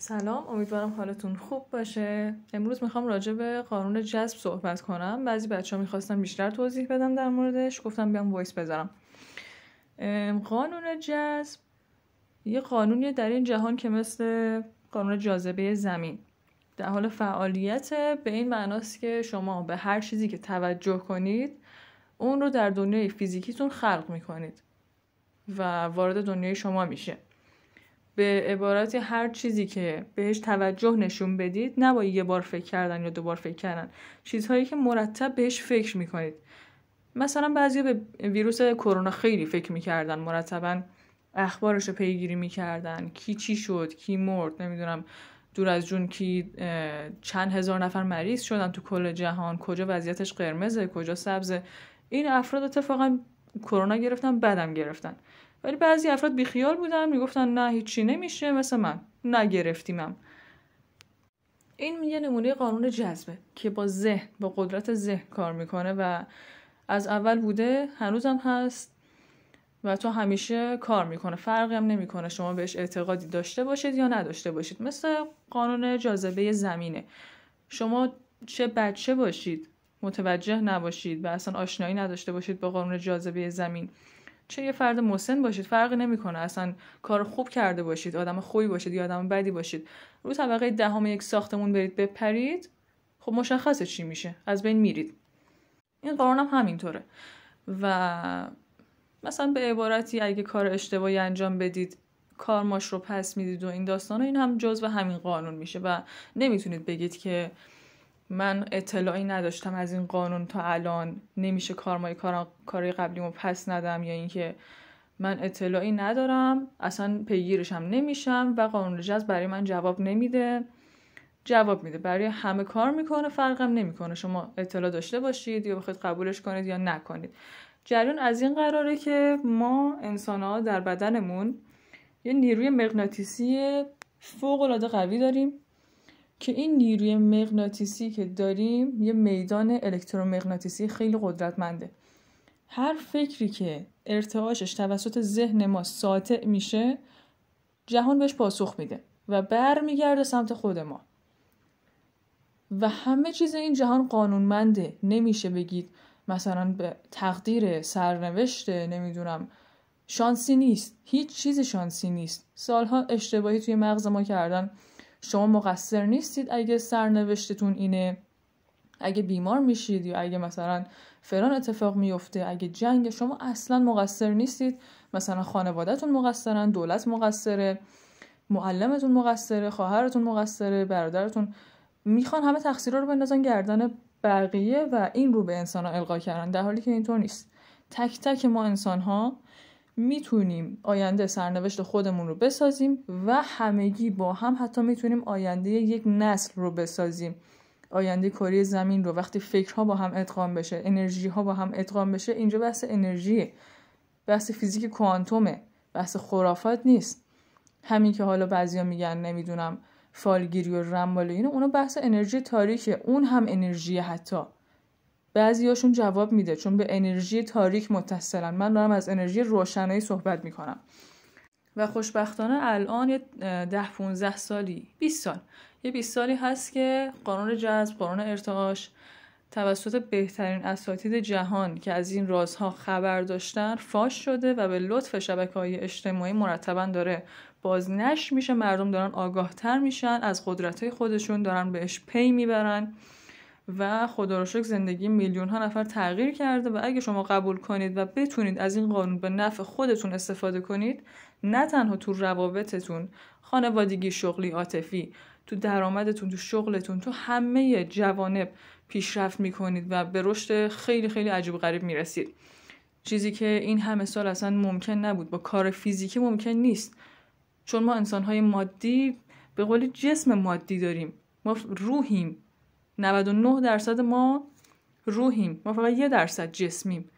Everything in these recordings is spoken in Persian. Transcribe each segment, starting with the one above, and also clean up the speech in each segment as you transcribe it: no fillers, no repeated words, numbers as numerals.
سلام، امیدوارم حالتون خوب باشه. امروز میخوام راجع به قانون جذب صحبت کنم. بعضی بچه‌ها میخواستن بیشتر توضیح بدم در موردش، گفتم بیام وایس بذارم. قانون جذب یه قانونیه در این جهان که مثل قانون جاذبه زمین در حال فعالیت، به این معناست که شما به هر چیزی که توجه کنید اون رو در دنیای فیزیکیتون خلق میکنید و وارد دنیای شما میشه. به عبارتی هر چیزی که بهش توجه نشون بدید، نباید یه بار فکر کردن یا دوبار فکر کردن، چیزهایی که مرتب بهش فکر میکنید. مثلا بعضیا به ویروس کرونا خیلی فکر میکردن، مرتبا اخبارش رو پیگیری میکردن، کی چی شد، کی مرد، نمیدونم دور از جون کی چند هزار نفر مریض شدن تو کل جهان، کجا وضعیتش قرمزه، کجا سبزه. این افراد اتفاقا کرونا گرفتن، بعدم گرفتن. ولی بعضی افراد بیخیال بودن، میگفتن نه هیچی نمیشه، مثل من نگرفتیمم. این یه نمونه قانون جذبه که با ذهن، با قدرت ذهن کار میکنه و از اول بوده، هنوزم هست و تو همیشه کار میکنه. فرقی هم نمیکنه شما بهش اعتقادی داشته باشید یا نداشته باشید. مثل قانون جاذبه زمینه. شما چه بچه باشید، متوجه نباشید و اصلا آشنایی نداشته باشید با قانون جاذبه زمین، چه یه فرد مسن باشید، فرقی نمیکنه. اصلا کار خوب کرده باشید، آدم خوبی باشید یا آدم بدی باشید، رو طبقه دهم یک ساختمون برید بپرید، خب مشخصه چی میشه، از بین میرید. این قانون هم همینطوره. و مثلا به عبارتی اگه کار اشتباهی انجام بدید، کارماش رو پس میدید و این داستانا، این هم جزو همین قانون میشه و نمیتونید بگید که من اطلاعی نداشتم از این قانون تا الان، نمیشه کارهای قبلیمو پس ندم، یا اینکه من اطلاعی ندارم اصلا پیگیرش هم نمیشم و قانون جذب برای من جواب نمیده. جواب میده، برای همه کار میکنه، فرقم نمیکنه شما اطلاع داشته باشید یا بخواید قبولش کنید یا نکنید. جریان از این قراره که ما انسان‌ها در بدنمون یه نیروی مغناطیسی فوق‌العاده قوی داریم که این نیروی مغناطیسی که داریم یه میدان الکترومغناطیسی خیلی قدرتمنده. هر فکری که ارتعاشش توسط ذهن ما ساطع میشه، جهان بهش پاسخ میده و برمیگرده سمت خود ما. و همه چیز این جهان قانونمنده. نمیشه بگید مثلا به تقدیر، سرنوشته، نمیدونم شانسی نیست. هیچ چیز شانسی نیست. سالها اشتباهی توی مغز ما کردن. شما مقصر نیستید اگه سرنوشتتون اینه، اگه بیمار میشید یا اگه مثلا فلان اتفاق میفته، اگه جنگ، شما اصلا مقصر نیستید. مثلا خانواده‌تون مقصرن، دولت مقصره، معلمتون مقصره، خواهرتون مقصره، برادرتون. میخوان همه تقصیرها رو بندازن گردن بقیه و این رو به انسان‌ها القا کردن، در حالی که اینطور نیست. تک تک ما انسان‌ها میتونیم آینده سرنوشت خودمون رو بسازیم و همگی با هم حتی میتونیم آینده یک نسل رو بسازیم. آینده کره زمین رو، وقتی فکرها با هم ادغام بشه، انرژی‌ها با هم ادغام بشه. اینجا بحث انرژیه، بحث فیزیک کوانتومه، بحث خرافات نیست. همین که حالا بعضیا میگن نمیدونم فالگیری و رمال و اینو، اونا بحث انرژی تاریکه. اون هم انرژیه. حتی بعضیاشون جواب میده چون به انرژی تاریک متصلن. من دارم از انرژی روشنایی صحبت میکنم. و خوشبختانه الان یه 10-15 سالی، 20 سال، یه 20 سالی هست که قانون جذب، قانون ارتعاش توسط بهترین اساتید جهان که از این رازها خبر داشتن فاش شده و به لطف شبکه‌های اجتماعی مرتباً داره بازنشر میشه. مردم دارن آگاه‌تر میشن، از قدرت‌های خودشون دارن بهش پی میبرن و خدا رو شکر زندگی میلیون‌ها نفر تغییر کرده. و اگه شما قبول کنید و بتونید از این قانون به نفع خودتون استفاده کنید، نه تنها تو روابطتون، خانوادگی، شغلی، عاطفی، تو درآمدتون، تو شغلتون، تو همه جوانب پیشرفت میکنید و به رشد خیلی خیلی عجیب غریب میرسید. چیزی که این همه سال اصلا ممکن نبود، با کار فیزیکی ممکن نیست. چون ما انسان‌های مادی، به قولی جسم مادی داریم. ما روحیم. 99% ما روحیم، ما فقط 1% جسمیم.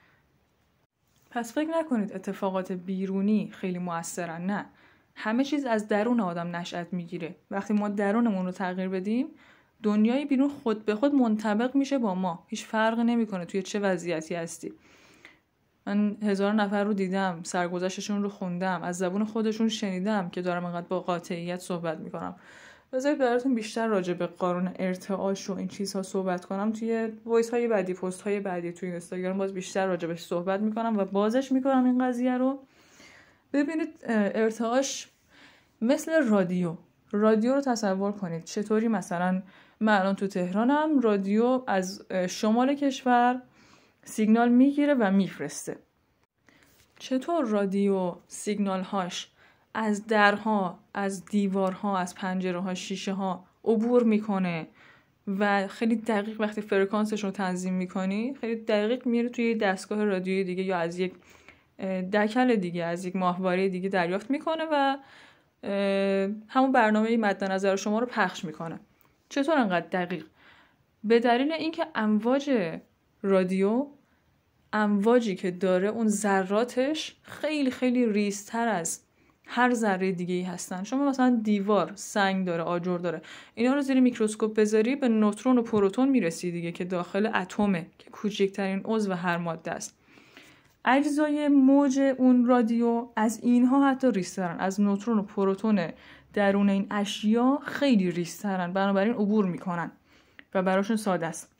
پس فکر نکنید اتفاقات بیرونی خیلی مؤثرن. نه، همه چیز از درون آدم نشأت میگیره. وقتی ما درونمون رو تغییر بدیم، دنیای بیرون خود به خود منطبق میشه با ما. هیچ فرقی نمیکنه توی چه وضعیتی هستی. من 1000 نفر رو دیدم، سرگذشتشون رو خوندم، از زبون خودشون شنیدم که دارم انقدر با قاطعیت صحبت میکنم. بذارید براتون بیشتر راجع به قانون ارتعاش و این چیزها صحبت کنم. توی وایس های بعدی، پست های بعدی توی اینستاگرام باز بیشتر راجع بهش صحبت میکنم و بازش میکنم این قضیه رو. ببینید ارتعاش مثل رادیو رو تصور کنید. چطوری مثلا من الان تو تهرانم، رادیو از شمال کشور سیگنال میگیره و میفرسته. چطور رادیو سیگنال هاش از درها، از دیوارها، از پنجره ها، شیشه ها عبور میکنه و خیلی دقیق وقتی فرکانسش رو تنظیم میکنی خیلی دقیق میره توی دستگاه رادیویی دیگه یا از یک دکل دیگه، از یک ماهواره دیگه دریافت میکنه و همون برنامه مد نظر شما رو پخش میکنه. چطور انقدر دقیق؟ به دلیل اینکه امواج رادیو، امواجی که داره اون ذراتش خیلی خیلی ریزتر از هر ذره دیگه‌ای هستن. شما مثلا دیوار سنگ داره، آجر داره، اینا رو زیر میکروسکوپ بذاری به نوترون و پروتون میرسی دیگه که داخل اتمه که کوچکترین عضو هر ماده است. اجزای موج اون رادیو از اینها حتی ریزترن، از نوترون و پروتون درون این اشیا خیلی ریزترن، بنابراین عبور میکنن و براشون ساده است.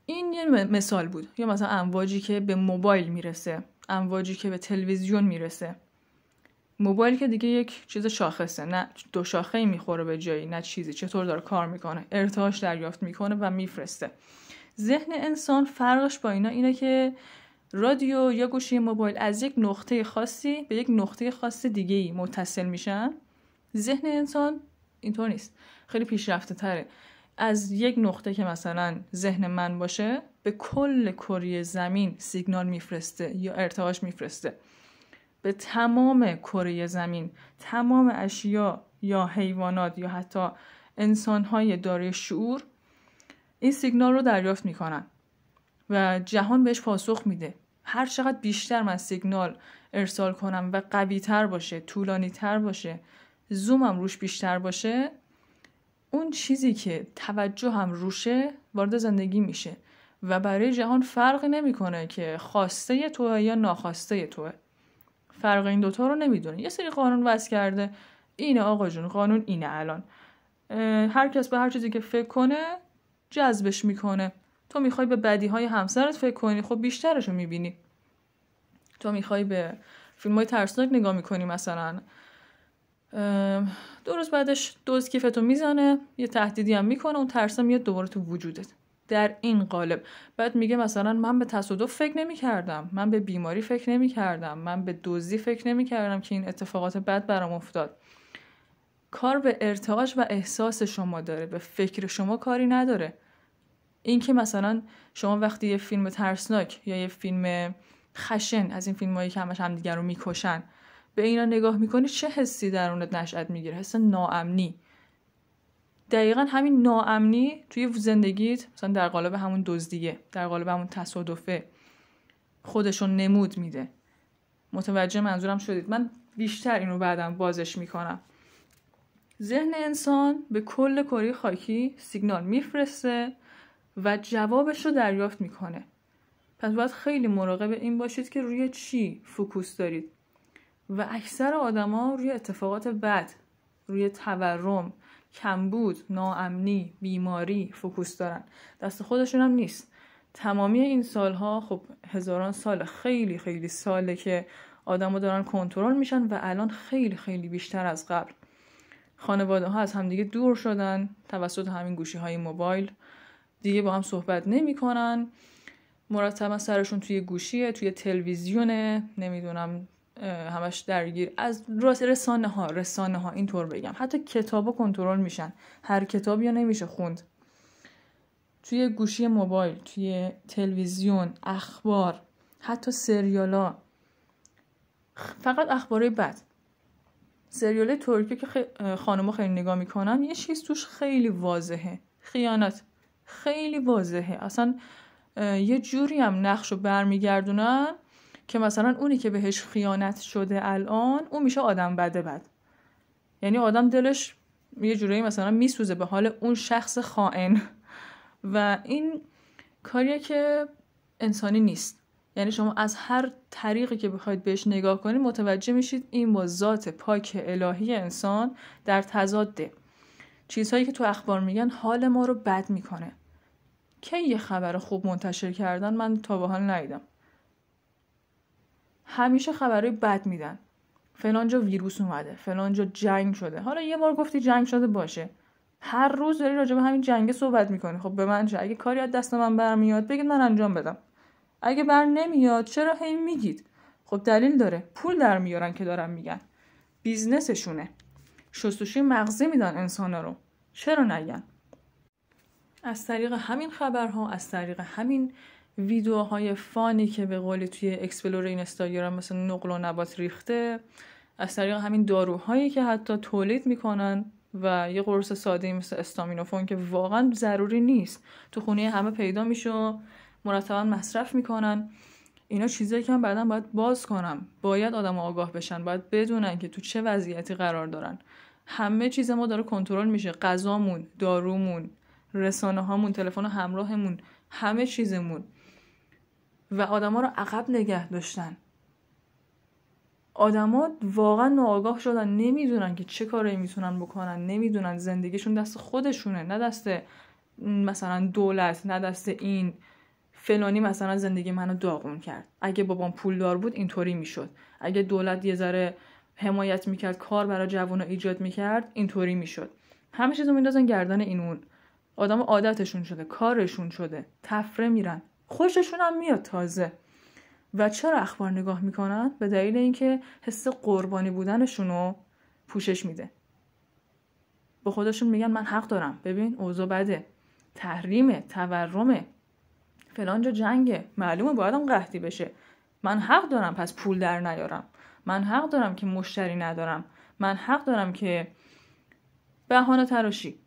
این یه مثال بود. یا مثلا امواجی که به موبایل میرسه، امواجی که به تلویزیون میرسه. موبایل که دیگه یک چیز شاخصه، نه دو شاخه‌ای میخوره به جایی، نه چیزی. چطور داره کار میکنه؟ ارتعاش دریافت میکنه و میفرسته. ذهن انسان فرقش با اینا اینه که رادیو یا گوشی موبایل از یک نقطه خاصی به یک نقطه خاص دیگه‌ای متصل میشن. ذهن انسان اینطور نیست، خیلی پیشرفته تره. از یک نقطه که مثلا ذهن من باشه به کل کره زمین سیگنال میفرسته یا ارتعاش میفرسته، به تمام کره زمین، تمام اشیا یا حیوانات یا حتی انسان‌های دارای شعور این سیگنال رو دریافت میکنن و جهان بهش پاسخ میده. هر چقدر بیشتر من سیگنال ارسال کنم و قوی تر باشه، طولانی تر باشه، زومم روش بیشتر باشه، اون چیزی که توجه هم روشه وارد زندگی میشه و برای جهان فرقی نمیکنه که خواسته توه یا ناخواسته توه. فرق این دوتا رو نمیدونه. یه سری قانون وضع کرده، اینه آقا جون، قانون اینه. الان هر کس به هر چیزی که فکر کنه جذبش میکنه. تو میخوای به بدیهای همسرت فکر کنی، خب بیشترشو میبینی. تو میخوای به فیلم‌های ترسناک نگاه میکنی، مثلا 2 روز بعدش دوز کیفتو میزنه، یه تهدیدی هم میکنه، اون ترسا میاد دوباره تو وجودت. در این قالب بعد میگه مثلا من به تصادف فکر نمی‌کردم، من به بیماری فکر نمی‌کردم، من به دزدی فکر نمی‌کردم که این اتفاقات بد برام افتاد. کار به ارتعاش و احساس شما داره، به فکر شما کاری نداره. این که مثلا شما وقتی یه فیلم ترسناک یا یه فیلم خشن، از این فیلمایی که همش همدیگر رو میکشن، به اینا نگاه میکنی، چه حسی درونت نشأت میگیره؟ حس ناامنی. دقیقا همین ناامنی توی زندگیت مثلا در قالب همون دزدیه، در قالب همون تصادفه خودشون نمود میده. متوجه منظورم شدید؟ من بیشتر اینو بعدم بازش میکنم. ذهن انسان به کل کره خاکی سیگنال میفرسته و جوابش رو دریافت میکنه. پس باید خیلی مراقب این باشید که روی چی فوکوس دارید. و اکثر آدما روی اتفاقات بد، روی تورم، کمبود، ناامنی، بیماری فوکوس دارن. دست خودشون هم نیست. تمامی این سالها، خب هزاران سال، خیلی خیلی ساله که آدما دارن کنترل میشن و الان خیلی خیلی بیشتر از قبل. خانواده ها از همدیگه دور شدن توسط همین گوشی های موبایل، دیگه با هم صحبت نمی کنن، مرتبا سرشون توی گوشیه، توی تلویزیونه، نمیدونم همش درگیر از رسانه ها اینطور بگم. حتی کتابا کنترل میشن، هر کتابی یا نمیشه خوند. توی گوشی موبایل، توی تلویزیون، اخبار، حتی سریالا، فقط اخبارای بد. سریال ترکی که خانم‌ها خیلی نگاه میکنن، یه چیز توش خیلی واضحه، خیانت خیلی واضحه. اصلا یه جوری هم نقشو برمیگردونن که مثلا اونی که بهش خیانت شده الان، اون میشه آدم بد. یعنی آدم دلش یه جوری مثلا میسوزه به حال اون شخص خائن و این کاریه که انسانی نیست. یعنی شما از هر طریقی که بخواید بهش نگاه کنید متوجه میشید این با ذات پاک الهی انسان در تضاده. چیزهایی که تو اخبار میگن حال ما رو بد میکنه. کی یه خبر خوب منتشر کردن؟ من تا به حال ندیدم. همیشه خبرهای بد میدن. فلان جا ویروس اومده، فلان جا جنگ شده. حالا یه بار گفتی جنگ شده باشه، هر روز داری راجع به همین جنگ صحبت میکنی. خب به من چه؟ اگه کاری از دست من برمیاد بگید من انجام بدم. اگه بر نمیاد چرا هی میگید؟ خب دلیل داره. پول در میارن که دارن میگن. بیزنسشونه. شستشوی مغزی میدن انسانا رو. چرا نگن؟ از طریق همین خبرها، از طریق همین ویدیوهای فانی که به قولی توی اکسپلور اینستاگرام مثل نقل و نبات ریخته، از طریق همین داروهایی که حتی تولید میکنن و یه قرص ساده مثل استامینوفون که واقعا ضروری نیست تو خونه همه پیدا میشه و مرتبا مصرف میکنن. اینا چیزایی که من بعداً باید باز کنم. باید آدم آگاه بشن، باید بدونن که تو چه وضعیتی قرار دارن. همه چیز ما داره کنترل میشه. غذامون، دارومون، رسانه هامون، تلفن همراهمون، همه چیزمون. و آدما رو عقب نگه داشتن. آدما واقعا ناآگاه شدن، نمیدونن که چه کاری میتونن بکنن، نمیدونن زندگیشون دست خودشونه، نه دست مثلا دولت، نه دست این فلانی مثلا زندگی منو داغون کرد. اگه بابام پولدار بود اینطوری میشد. اگه دولت یه ذره حمایت میکرد، کار برای جوونا ایجاد میکرد، اینطوری میشد. همه چیزو میندازن گردن این اون. آدم عادتشون شده، کارشون شده، تفره میرن، خوششون هم میاد تازه. و چرا اخبار نگاه میکنن؟ به دلیل اینکه حس قربانی بودنشونو پوشش میده. با خودشون میگن من حق دارم، ببین اوضاع بده، تحریمه، تورمه، فلان جا جنگه، معلومه بایدم قحطی بشه، من حق دارم پس پول در نیارم، من حق دارم که مشتری ندارم، من حق دارم که بهانه تراشی.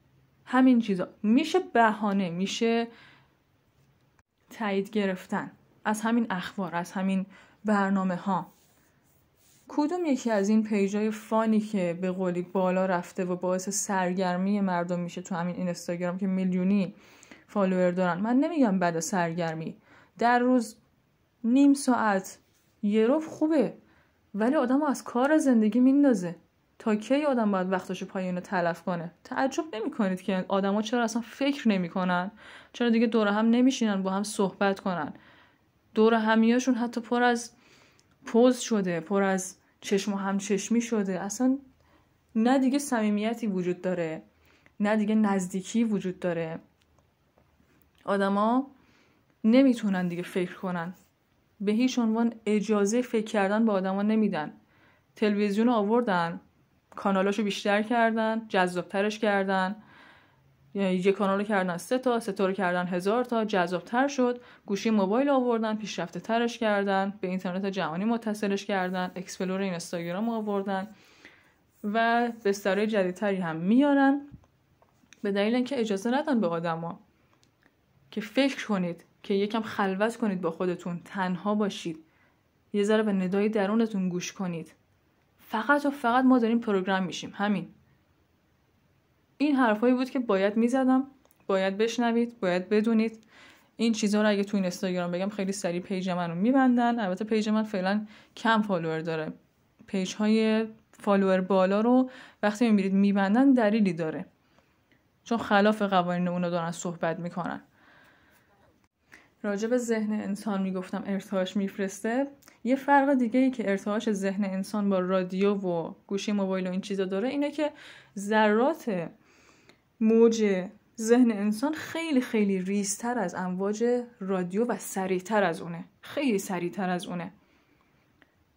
همین چیزا میشه بهانه، میشه تایید گرفتن از همین اخبار، از همین برنامه ها. کدوم یکی از این پیجای فانی که به قولی بالا رفته و باعث سرگرمی مردم میشه تو همین اینستاگرام که میلیونی فالوور دارن؟ من نمیگم بعد سرگرمی، در روز نیم ساعت یه رو خوبه، ولی آدمو از کار زندگی میندازه. تا کی آدم باید وقتشو پای اینو تلف کنه؟ تعجب نمی‌کنید که آدما چرا اصلا فکر نمی‌کنن؟ چرا دیگه دور هم نمیشینن با هم صحبت کنن؟ دور همیاشون حتی پر از پوز شده، پر از چشم و همچشمی شده. اصلا نه دیگه صمیمیتی وجود داره، نه دیگه نزدیکی وجود داره. آدما نمیتونن دیگه فکر کنن. به هیچ عنوان اجازه فکر کردن به آدما نمیدن. تلویزیون آوردن، کانالاشو بیشتر کردن، جذابترش کردن. یعنی یه کانالو کردن 3 تا، 3 تا رو کردن 1000 تا، جذابتر شد. گوشی موبایل آوردن، پیشرفته ترش کردن، به اینترنت جهانی متصلش کردن، اکسپلور اینستاگرام آوردن و بسترهای جدیدتری هم میارن، به دلیل اینکه اجازه ندن به آدما که فکر کنید، که یکم خلوت کنید با خودتون، تنها باشید، یه ذره به ندای درونتون گوش کنید. فقط و فقط ما داریم پروگرام میشیم. همین. این حرفایی بود که باید میزدم، باید بشنوید، باید بدونید. این چیزها رو اگه تو اینستاگرام بگم خیلی سریع پیج منو میبندن. البته پیج من فعلا کم فالوور داره. پیج های فالوور بالا رو وقتی میبینید میبندن دلیلی داره، چون خلاف قوانین اونو دارن صحبت میکنن. راجع به ذهن انسان میگفتم ارتعاش میفرسته. یه فرق دیگه ای که ارتعاش ذهن انسان با رادیو و گوشی موبایل و این چیزا داره اینه که ذرات موج ذهن انسان خیلی خیلی ریزتر از امواج رادیو و سریعتر از اونه، خیلی سریعتر از اونه.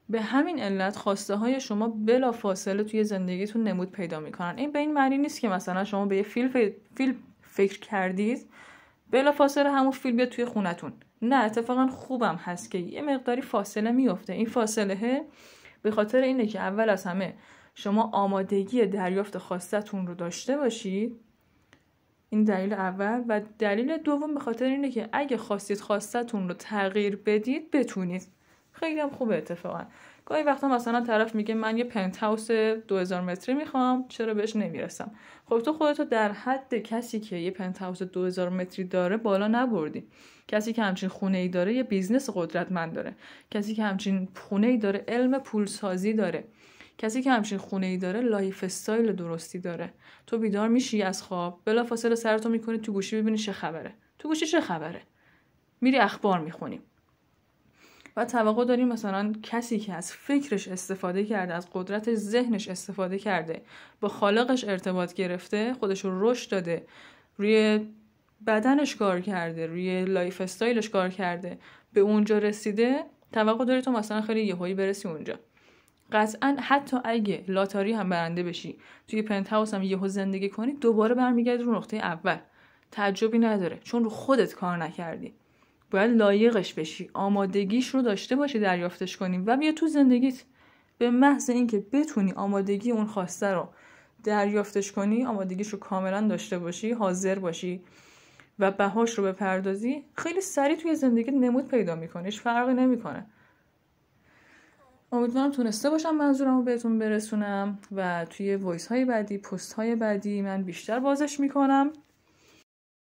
به همین علت خواسته های شما بلا فاصله توی زندگیتون نمود پیدا میکنن. این به این معنی نیست که مثلا شما به یه فیلم فکر کردید بلا فاصله همون فیلم بیاد توی خونتون. نه، اتفاقا خوبم هست که یه مقداری فاصله میفته. این فاصله به خاطر اینه که اول از همه شما آمادگی دریافت خواستتون رو داشته باشید. این دلیل اول. و دلیل دوم به خاطر اینه که اگه خواستید خواستتون رو تغییر بدید بتونید. خیلی هم خوبه اتفاقا. گاهی وقتا مثلا طرف میگه من یه پنت هاوس 2000 متری میخوام، چرا بهش نمیرسم؟ خب تو خودتو در حد کسی که یه پنت هاوس 2000 متری داره بالا نبردی. کسی که همچین خونه‌ای داره یه بیزنس قدرتمند داره. کسی که همچین خونه‌ای داره علم پولسازی داره. کسی که همچین خونه‌ای داره لایف استایل درستی داره. تو بیدار میشی از خواب، بلافاصله سرتو میکنی تو گوشی ببینی چه خبره. تو گوشی چه خبره؟ میری اخبار میخونی. و توقع داریم مثلا کسی که از فکرش استفاده کرده، از قدرت ذهنش استفاده کرده، با خالقش ارتباط گرفته، خودش رو رشد داده، روی بدنش کار کرده، روی لایف استایلش کار کرده، به اونجا رسیده، توقع داری تو مثلا خیلی یهویی برسی اونجا. قطعا حتی اگه لاتاری هم برنده بشی، توی پنت هاوس هم یهو زندگی کنی، دوباره برمیگردی رو نقطه اول. تعجبی نداره، چون رو خودت کار نکردی. باید لایقش بشی، آمادگیش رو داشته باشی دریافتش کنی و بیا تو زندگیت. به محض اینکه بتونی آمادگی اون خواسته رو دریافتش کنی، آمادگیش رو کاملا داشته باشی، حاضر باشی و بهاش رو بپردازی، خیلی سریع توی زندگیت نمود پیدا میکنه، هیچ فرقی نمیکنه. امیدوارم تونسته باشم منظورم رو بهتون برسونم و توی وایس های بعدی، پست های بعدی من بیشتر بازش میکنم